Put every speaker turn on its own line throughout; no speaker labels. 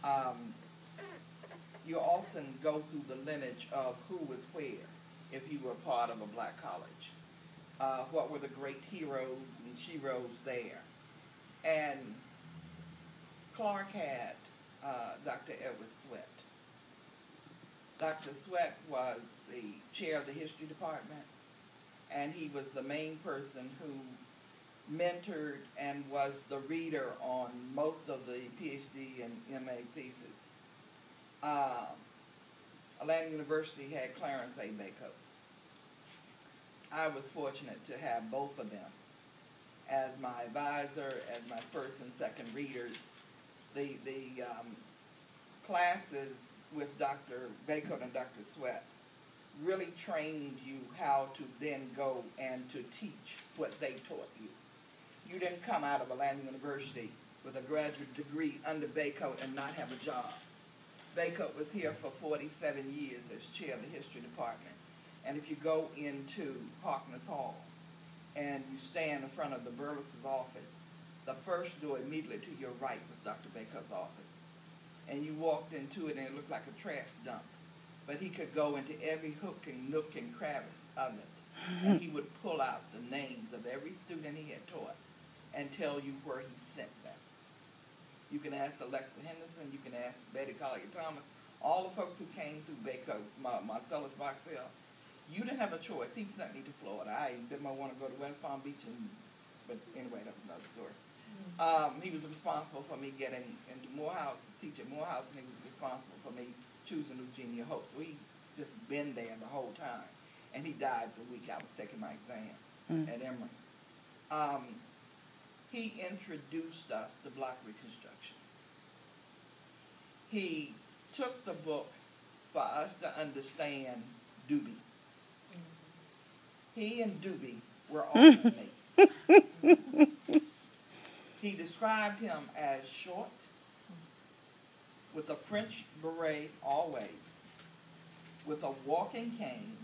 Um, you often go through the lineage of who was where if you were part of a black college. What were the great heroes and sheroes there? And Clark had Dr. Edward Sweat. Dr. Sweat was the chair of the history department, and he was the main person who mentored and was the reader on most of the PhD and MA theses. Atlanta University had Clarence A. Bacot. I was fortunate to have both of them as my advisor, as my first and second readers. The classes with Dr. Bacot and Dr. Sweat really trained you how to then go and to teach what they taught you. You didn't come out of Atlanta University with a graduate degree under Bacot and not have a job. Bacot was here for 47 years as chair of the history department. And if you go into Harkness Hall and you stand in front of the Burles' office, the first door immediately to your right was Dr. Bacot's office. And you walked into it and it looked like a trash dump. But he could go into every hook and nook and crevice of it. And he would pull out the names of every student he had taught and tell you where he sent them. You can ask Alexa Henderson, you can ask Betty Collier Thomas, all the folks who came through Bacot, Marcellus Boxell. You didn't have a choice. He sent me to Florida. I didn't want to go to West Palm Beach, but anyway, that was another story. He was responsible for me getting into Morehouse, teaching Morehouse, and he was responsible for me choosing Eugenia Hope. So he's just been there the whole time. And he died the week I was taking my exams at Emory. He introduced us to Black Reconstruction. He took the book for us to understand Doobie. He and Doobie were office mates. He described him as short, with a French beret always, with a walking cane,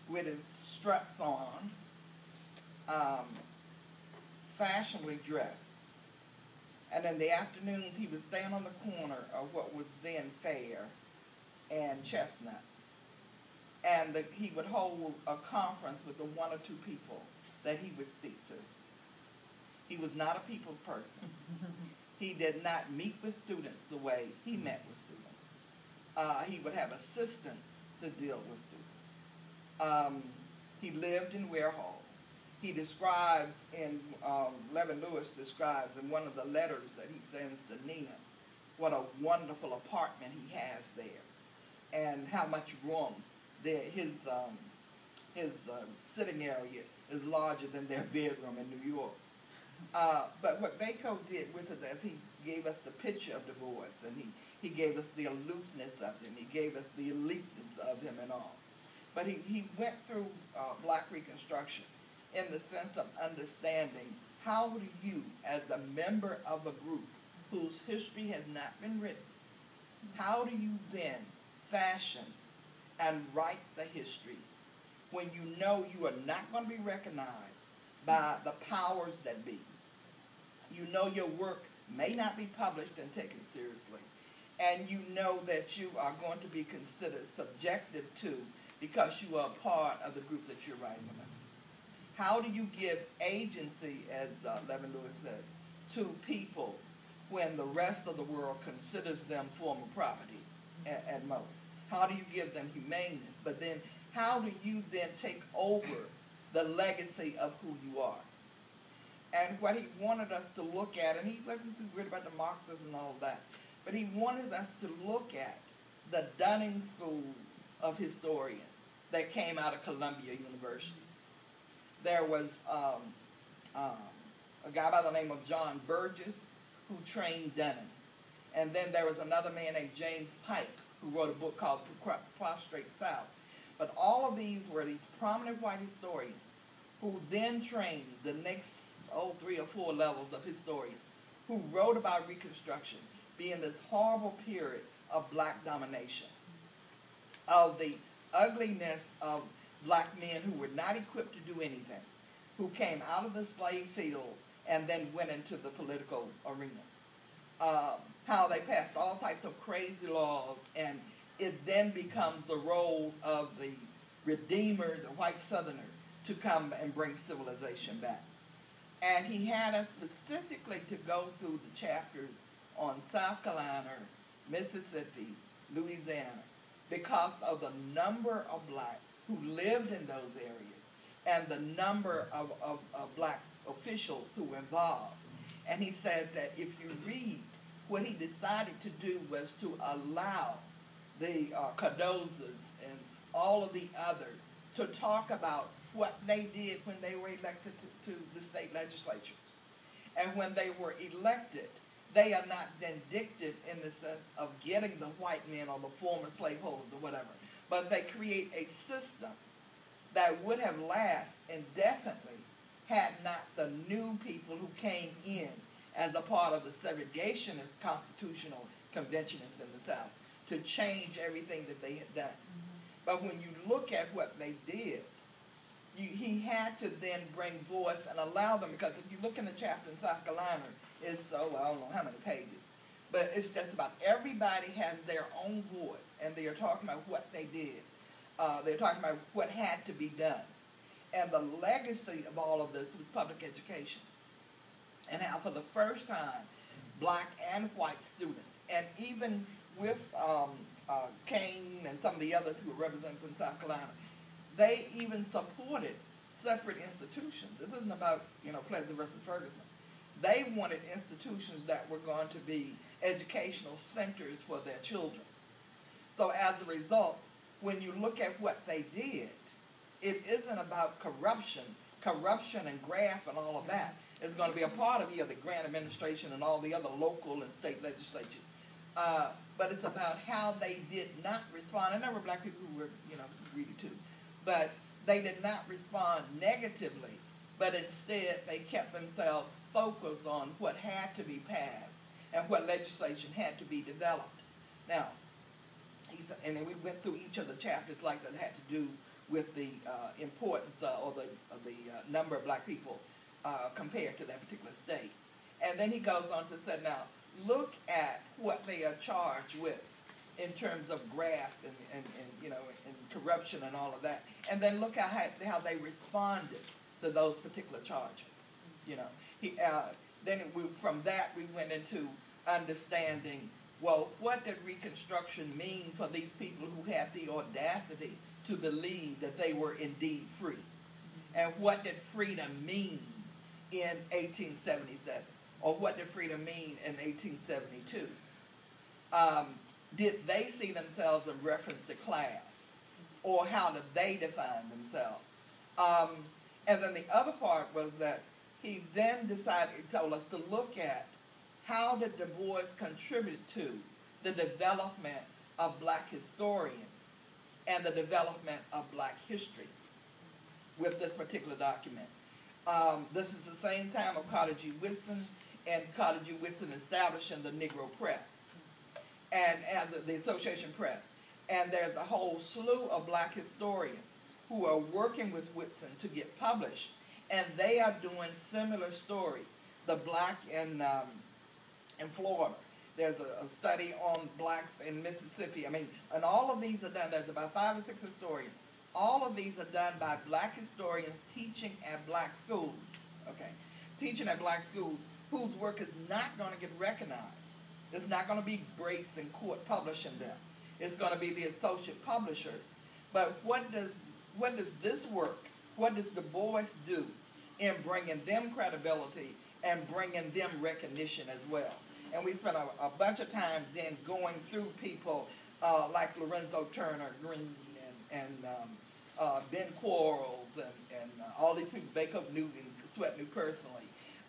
with his struts on, fashionably dressed. And in the afternoons, he would stand on the corner of what was then Fair and Chestnut. And he would hold a conference with the one or two people that he would speak to. He was not a people's person. He did not meet with students the way he met with students. He would have assistants to deal with students. He lived in Ware Hall. He describes Levin Lewis describes in one of the letters that he sends to Nina, what a wonderful apartment he has there, and how much room there. His sitting area is larger than their bedroom in New York. But what Bacot did with it is he gave us the picture of Du Bois, and he gave us the aloofness of him. He gave us the eliteness of him and all. But he went through Black Reconstruction in the sense of understanding how do you, as a member of a group whose history has not been written, how do you then fashion and write the history when you know you are not going to be recognized by the powers that be? You know your work may not be published and taken seriously, and you know that you are going to be considered subjective to because you are a part of the group that you're writing about. How do you give agency, as Levin Lewis says, to people when the rest of the world considers them former property at most? How do you give them humaneness? But then how do you then take over the legacy of who you are? And what he wanted us to look at, and he wasn't too worried about the Marxists and all that, but he wanted us to look at the Dunning School of historians that came out of Columbia University. There was a guy by the name of John Burgess who trained Dunning. And then there was another man named James Pike who wrote a book called Prostrate South. But all of these were these prominent white historians who then trained the next 3 or 4 levels of historians who wrote about Reconstruction being this horrible period of Black domination, of the ugliness of Black men who were not equipped to do anything, who came out of the slave fields and then went into the political arena. how they passed all types of crazy laws, and it then becomes the role of the Redeemer, the white Southerner, to come and bring civilization back. And he had us specifically to go through the chapters on South Carolina, Mississippi, Louisiana, because of the number of blacks who lived in those areas and the number of black officials who were involved. And he said that if you read, what he decided to do was to allow the Cardozas and all of the others to talk about what they did when they were elected to the state legislatures. And when they were elected, they are not vindictive in the sense of getting the white men or the former slaveholders or whatever, but they create a system that would have lasted indefinitely had not the new people who came in as a part of the segregationist constitutional conventionists in the South to change everything that they had done. Mm-hmm. But when you look at what they did, he had to then bring voice and allow them, because if you look in the chapter in South Carolina, it's, I don't know how many pages, but it's just about everybody has their own voice, and they are talking about what they did. They're talking about what had to be done. And the legacy of all of this was public education. And how for the first time, black and white students, and even with Kane and some of the others who were represented in South Carolina, they even supported separate institutions. This isn't about, Pleasant versus Ferguson. They wanted institutions that were going to be educational centers for their children. So as a result, when you look at what they did, it isn't about corruption and graft and all of that. It's going to be a part of the grant administration and all the other local and state legislatures. But it's about how they did not respond. And there were black people who were, greedy too. But they did not respond negatively, but instead they kept themselves focused on what had to be passed and what legislation had to be developed. Now, and then we went through each of the chapters like that had to do with the importance or the number of black people compared to that particular state. And then he goes on to say, now, look at what they are charged with in terms of graft and corruption and all of that. And then look at how they responded to those particular charges. From that we went into understanding, well, what did Reconstruction mean for these people who had the audacity to believe that they were indeed free? And what did freedom mean in 1877? Or what did freedom mean in 1872? Did they see themselves in reference to class? Or how did they define themselves? And then the other part was that he then told us to look at how did Du Bois contribute to the development of black historians and the development of black history with this particular document. This is the same time of Carter G. Woodson, and Carter G. Woodson establishing the Negro Press and as the Association Press. And there's a whole slew of black historians who are working with Woodson to get published, and they are doing similar stories. The black in Florida. There's a study on blacks in Mississippi. And all of these are done. There's about 5 or 6 historians. All of these are done by black historians teaching at black schools. Okay, teaching at black schools whose work is not going to get recognized. It's not going to be Brace and Court publishing them. It's going to be the associate publishers. But what does this work, what does Du Bois do in bringing them credibility and bringing them recognition as well? And we spent a bunch of time then going through people like Lorenzo Turner Green and Ben Quarles and all these people, Baker knew and Sweat knew personally,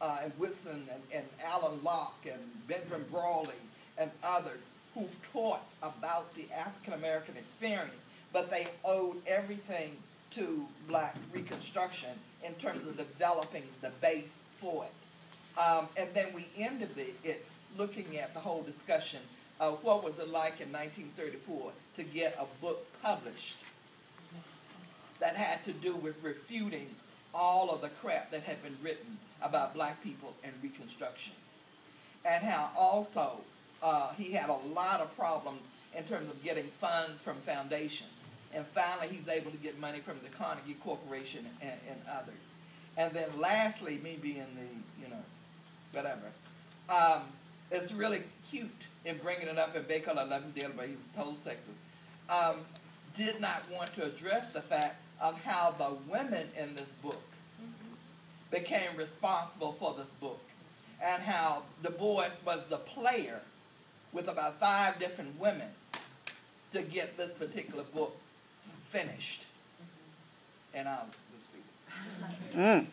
and Woodson and Alan Locke and Benjamin Brawley and others who taught about the African American experience, but they owed everything to black Reconstruction in terms of developing the base for it. And then we ended it looking at the whole discussion of what was it like in 1934 to get a book published that had to do with refuting all of the crap that had been written about black people and Reconstruction. and how also he had a lot of problems in terms of getting funds from foundation. And finally, he's able to get money from the Carnegie Corporation and others. And then lastly, me being the, whatever, it's really cute in bringing it up, and Bacon, I love him dearly, but he's total sexist, did not want to address the fact of how the women in this book became responsible for this book, and how Du Bois was the player with about 5 different women to get this particular book finished. And I'll just leave it.